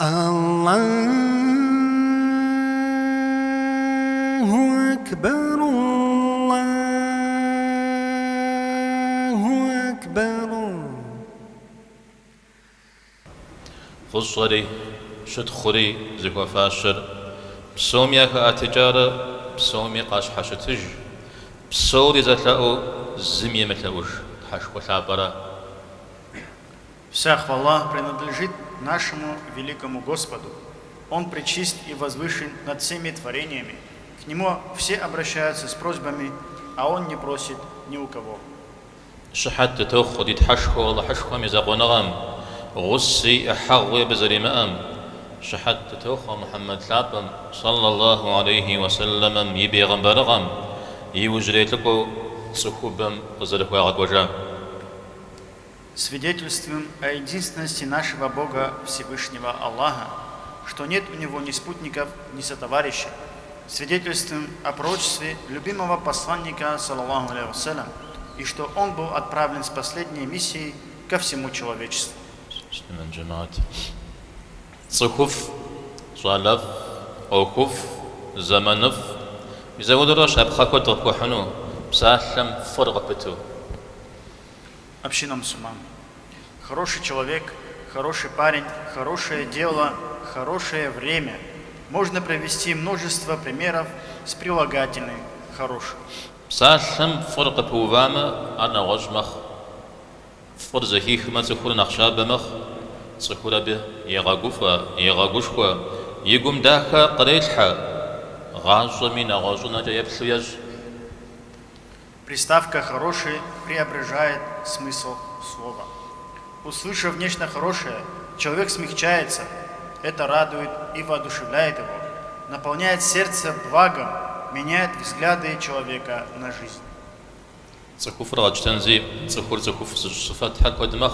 Аллаху акбар, Аллаху акбар. خصري شدخري زكوا فاشر بسوميا كاتجارة بسومي قاش حشتج بسوري زتلاو زمية متلاوش حش وثابرة. Вся хвала принадлежит нашему великому Господу. Он пречист и возвышен над всеми творениями. К Нему все обращаются с просьбами, а Он не просит ни у кого. شحت تأخذ يتحشكو الله حشكو ميزاقو نغم غسي أحغوي بزري مأم شحت تأخذ محمد لابم صلى الله عليه وسلم يبي غنبرغم يوجريتكو سخوبم غزركو غاقوجا. Свидетельствуем о единственности нашего Бога Всевышнего Аллаха, что нет у Него ни спутников, ни сотоварищей. Свидетельствуем о пророчестве любимого посланника, саллаллаху алейхи вассалям, и что он был отправлен с последней миссией ко всему человечеству. صخوف صالف أوكوف زمنف يزود الرش أبخاكو تركو حنو بسالم فرق بتو. Община мусульман. Хороший человек, хороший парень, хорошее дело, хорошее время. Можно привести множество примеров с прилагательной «хороший». بسالم فرق بوفاما أنا غجمخ فرزهيخ ما تخور نخشاب مخ تخور به يغاقوفا يغاقوشكوا يقوم داخا قريتحا غاجو من غاجو نجا يبثو يج. Приставка «хороший» преображает смысл слова. Услышав нечто хорошее, человек смягчается. Это радует и воодушевляет его, наполняет сердце благом, меняет взгляды человека на жизнь. تخوف راج تنزي تخوف صفات حق ودمخ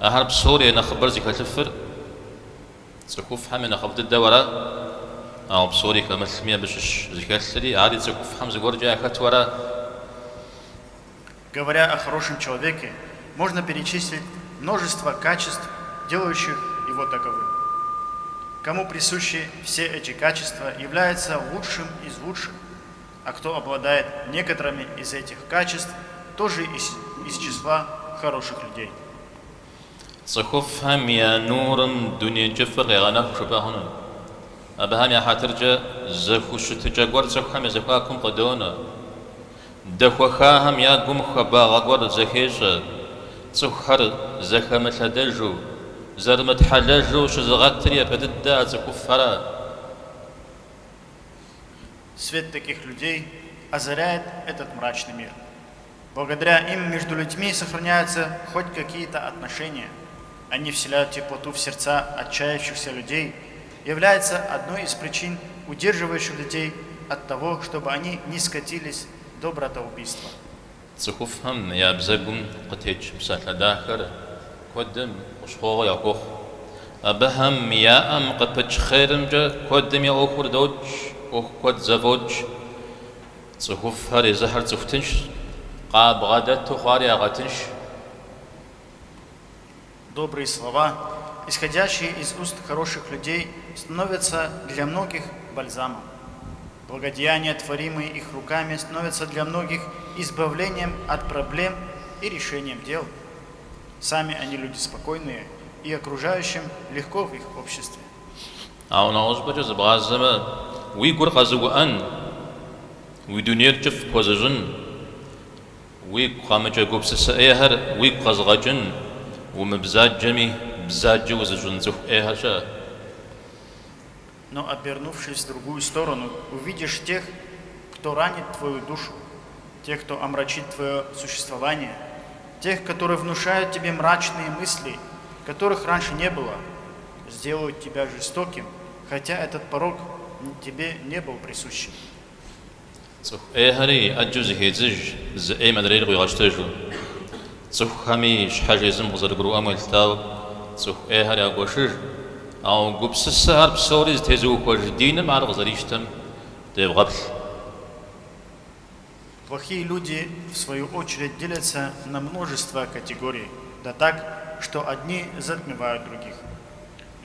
أهرب سوريا نخبر زي كتفر تخوف حمي نخبط الدورة أو بسوري كمثمية بشش زي كتسري عادي تخوف حمز ورجع كتورة. Говоря о хорошем человеке, можно перечислить множество качеств, делающих его таковым. Кому присущи все эти качества, является лучшим из лучших, а кто обладает некоторыми из этих качеств, тоже из числа хороших людей. تخوف هم يا نور دنيا جفر يغنى شبهنا أبهم يا حاترجة زخو شتجا قور زخو هم زخواكم قدونا دخوخاهم يا قم خبا غور زخيجة تخر زخمة لدجو زرمت حلجو شزغتر يا بددا زخوفرا. Свет таких людей озаряет этот мрачный мир. Благодаря им между людьми сохраняются хоть какие-то отношения. Они вселяют теплоту в сердца отчаявшихся людей, является одной из причин, удерживающих людей от того, чтобы они не скатились до братоубийства. تخوفهم يا بزقم قتيج بسات داخر قدم وشخوغ يا كوخ أبهم يا أم قبتش خيرم جا قدم يا أخور دوج أخ قد زفوج تخوف هاري زهر تفتنش قاب غادت تخاري غاتنش. Добрые слова, исходящие из уст хороших людей, становятся для многих бальзамом. Благодеяния, творимые их руками, становятся для многих избавлением от проблем и решением дел. Сами они люди спокойные, и окружающим легко в их обществе. أو نعوذ بجز بعزمة ويقول قزوان ويدنير جف قزجن ويقامج قبس سأيهر ويقزغجن ومبزاج جمي بزاج وزجن زخ إيهشا. Но, обернувшись в другую сторону, увидишь тех, кто ранит твою душу, тех, кто омрачит твое существование, тех, которые внушают тебе мрачные мысли, которых раньше не было, сделают тебя жестоким, хотя этот порок тебе не был присущим. زخ إيهري أجوز هيزج زي مدري رغي غشتجو زخ هميش حاجة زم غزر قرو أمل تاو زخ إيهري أقوشج أو قبس السهر بسوري تيزو كوجدين مع الغزريشتم ديب غبل. Плохие люди, в свою очередь, делятся на множество категорий, да так, что одни затмевают других.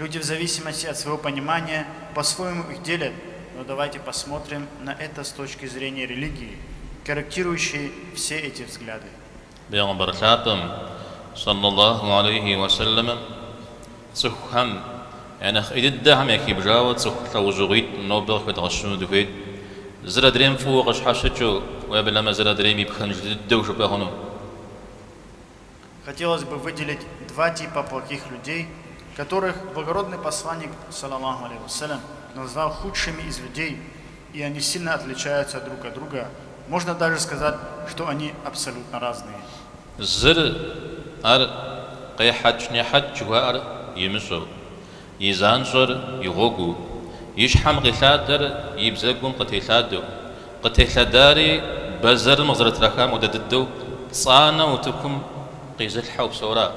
Люди в зависимости от своего понимания по-своему их делят, но давайте посмотрим на это с точки зрения религии, корректирующей все эти взгляды. Пейгамбар Хатам саллаллаху алейхи ва саллам цухам янах иддахам яки бжава цухтаужугит нобдах каташну духит зрадрем фугаш хашачу ва белама зрадрем ибханжддуш бахну. Хотелось бы выделить два типа плохих людей, которых благородный посланник, саллаллаху алейхи вассалям, назвал худшими из людей, и они сильно отличаются друг от друга. Можно даже сказать, что они абсолютно разные. Зр ар qayhaч нехач вар ймшо изаншор йогу ишхам гисадр ибзагум qatiladо qatilaдари базар мазратраха мудаддо цана утукум qizalхау сора.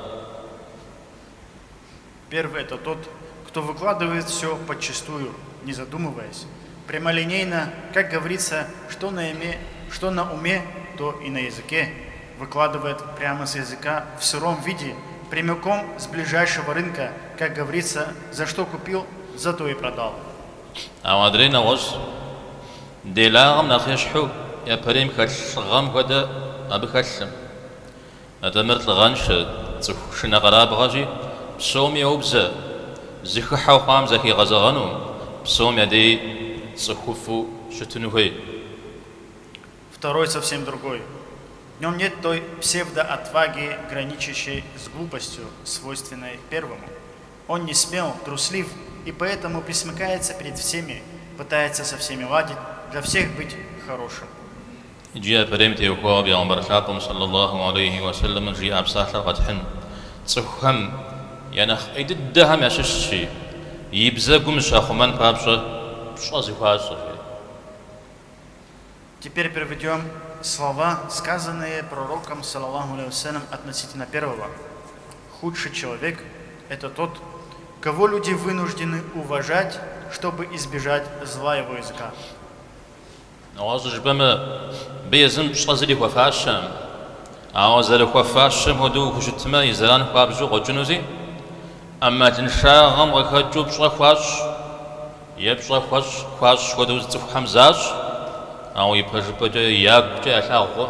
Первый – это тот, кто выкладывает все подчистую, не задумываясь, прямолинейно, как говорится, что на уме, то и на языке, выкладывает прямо с языка в сыром виде, прямиком с ближайшего рынка, как говорится, за что купил, за то и продал. Амадрина вос делагам нахешху я парим хашгам года абхашм. Это мертлаганш цухшина гарабгажи псом яубза зиххау хам захи газагану псом яди цухуфу шутунухой. Второй совсем другой. В нем нет той псевдоотваги, граничащей с глупостью, свойственной первому. Он не смел, труслив, и поэтому присмыкается перед всеми, пытается со всеми ладить, для всех быть хорошим. جاء فريمتي وقوا بيغمبر خاتم صلى الله عليه وسلم جاء بساحة قدحن صخم ينخ إددهم يششي يبزقم شاخمان فابشة بشازي فاشة. Теперь приведем слова, сказанные пророком, саллаллаху алейхи вассалям, относительно первого. Худший человек – это тот, кого люди вынуждены уважать, чтобы избежать зла его языка. نواجه بما بيزن بشازي وفاشم عاوزر وفاشم هدو خشتما يزران فابجو وجنوزي أما تنشاغم وكجو بشخواش يبشخ خواش هدو زفحمزاج أو يبجبجا يابجا أشاغو.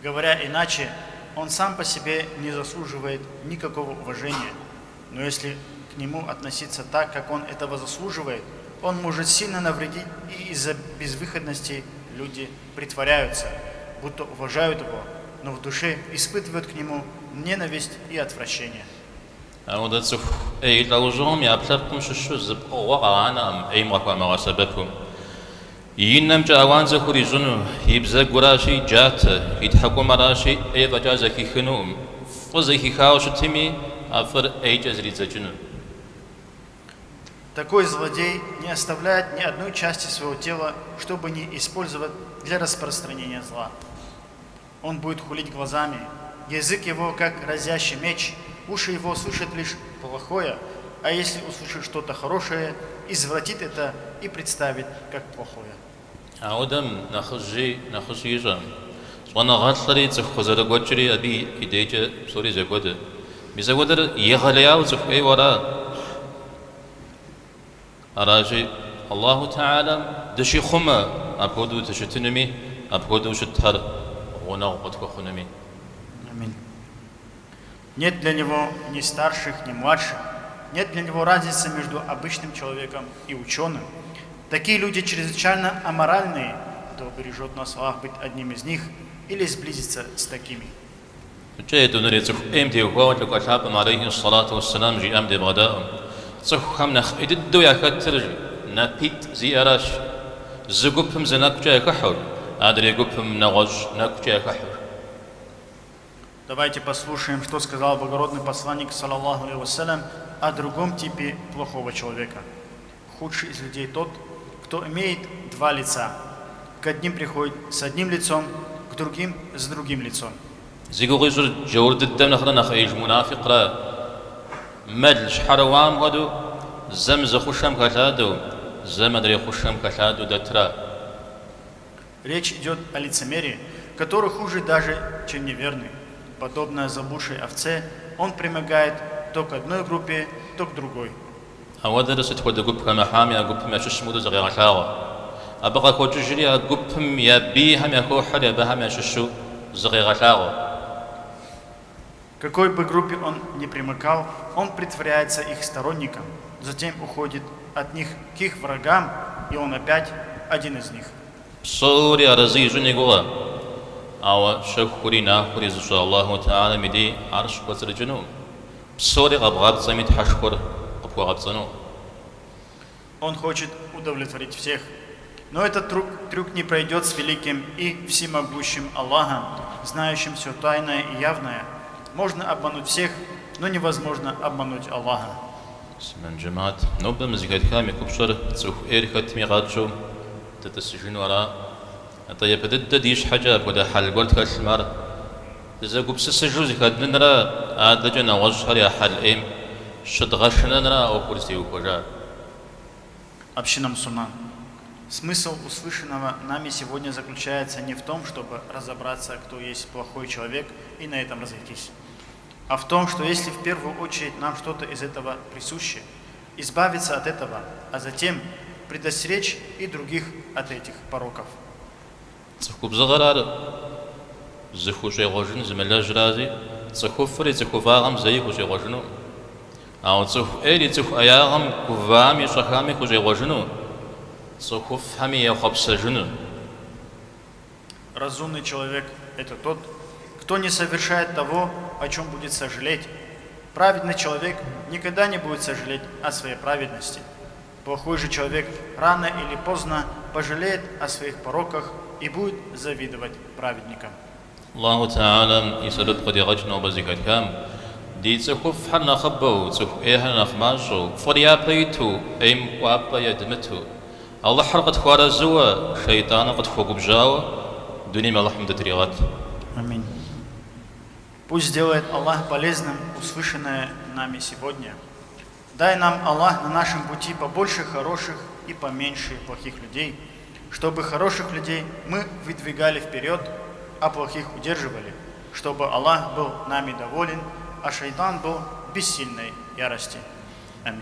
Говоря иначе, он сам по себе не заслуживает никакого уважения, но если к нему относиться так, как он этого заслуживает, он может сильно навредить, и из-за безвыходности люди притворяются, будто уважают его, но в душе испытывают к нему ненависть и отвращение. أود تسف أي لوجهم يابشركم شو زب وقعنا أم أي مقام وسببهم ينام جوان زخوري جنو يبزق قراشي جات يتحكم مراشي أي بجازك يخنوم فزك خاوش تمي أفر أي جزري زجنو. Такой злодей не оставляет ни одной части своего тела, чтобы не использовать для распространения зла. Он будет хулить глазами, язык его как разящий меч, уши его слышат лишь плохое, а если услышит что-то хорошее, извратит это и представит как плохое. أودم نخشي جام وانا غاطري تخزر قوتري أبي إديجة سوري زقود بزقودر يغلياو تخي ورا أراجي الله تعالى دشي خما أبودو تشتنمي أبودو شتهر ونغقتك خنمي. Аминь. Нет для него ни старших, ни младших. Нет для него разницы между обычным человеком и ученым. Такие люди чрезвычайно аморальные, кто бережет на словах быть одним из них или сблизиться с такими. جاءت نريد إمتى وقوات لقشاب عليه الصلاة والسلام جي أمد بغداء صخم نخ إددو يا كترج نبيت زيارش زقبهم زناك جاء كحر أدري قبهم نغج ناك جاء كحر. Давайте послушаем, что сказал благородный посланник, саллаллаху алейхи вассалям, о другом типе плохого человека. Худший из людей тот, кто имеет два лица. К одним приходит с одним лицом, к другим с другим лицом. زيقوغيزر جورد الدم نخرنا خيج منافق را مدلش حروام غدو زمز خشم كشادو زمدري خشم كشادو دترا. Речь идет о лицемерии, который хуже даже, чем неверный. Подобно забушей овце, он примыкает то к одной группе, то к другой. أودرس تود جوبهم حامي جوبهم يشش مود زغير عشاوة أبغى كوجري جوبهم يبيهم يكو حد يبهم يششو زغير عشاوة К какой бы группе он ни примыкал, он притворяется их сторонником, затем уходит от них к их врагам, и он опять один из них. صوري أرزي جني جوا أو شكورينا خوري زوج الله تعالى مدي عرش وزر جنوم صوري غبغاب سميت حشكر قبوا غبصنو. Он хочет удовлетворить всех. Но этот трюк не пройдет с великим и всемогущим Аллахом, знающим все тайное и явное. Можно обмануть всех, но невозможно обмануть Аллаха. من جماعة نوبة مزيكات كامي كبشر تسوح إيركات ميغاتشو تتسجن وراء طيب بدد ديش حاجة بدا حل قلت كالشمار إذا قبس السجوزي كاد ننرى آدجنا وجهر يا حل إيم شد غشنا نرى أو كرسي وكجار. Община мусульман. Смысл услышанного нами сегодня заключается не в том, чтобы разобраться, кто есть плохой человек, и на этом разойтись, а в том, что если в первую очередь нам что-то из этого присуще, избавиться от этого, а затем предостеречь и других от этих пороков. تسكوب زغرار زخو شيء غجن زملا جرازي تسكو فري تسكو فاغم زي خو شيء غجنو أو تسكو إيري تسكو أياغم كفامي شخامي خو شيء غجنو تسكو فهمي يخبص جنو. Разумный человек – это тот, кто не совершает того, о чем будет сожалеть. Праведный человек никогда не будет сожалеть о своей праведности. Плохой же человек рано или поздно пожалеет о своих пороках и будет завидовать праведникам. الله تعالى يسأل قد يغجنا وبزكاة كام دي تسخف حنا خبو تسخ إيها نخماشو فريا بيتو إيم وابا يدمتو الله حرقت خوار الزوا شيطان قد فوق بجاوة دوني ما لحمد تريغات. Аминь. Пусть сделает Аллах полезным услышанное нами сегодня. Дай нам, Аллах, на нашем пути побольше хороших и поменьше плохих людей, чтобы хороших людей мы выдвигали вперед, а плохих удерживали, чтобы Аллах был нами доволен, а шайтан был в бессильной ярости. Аминь.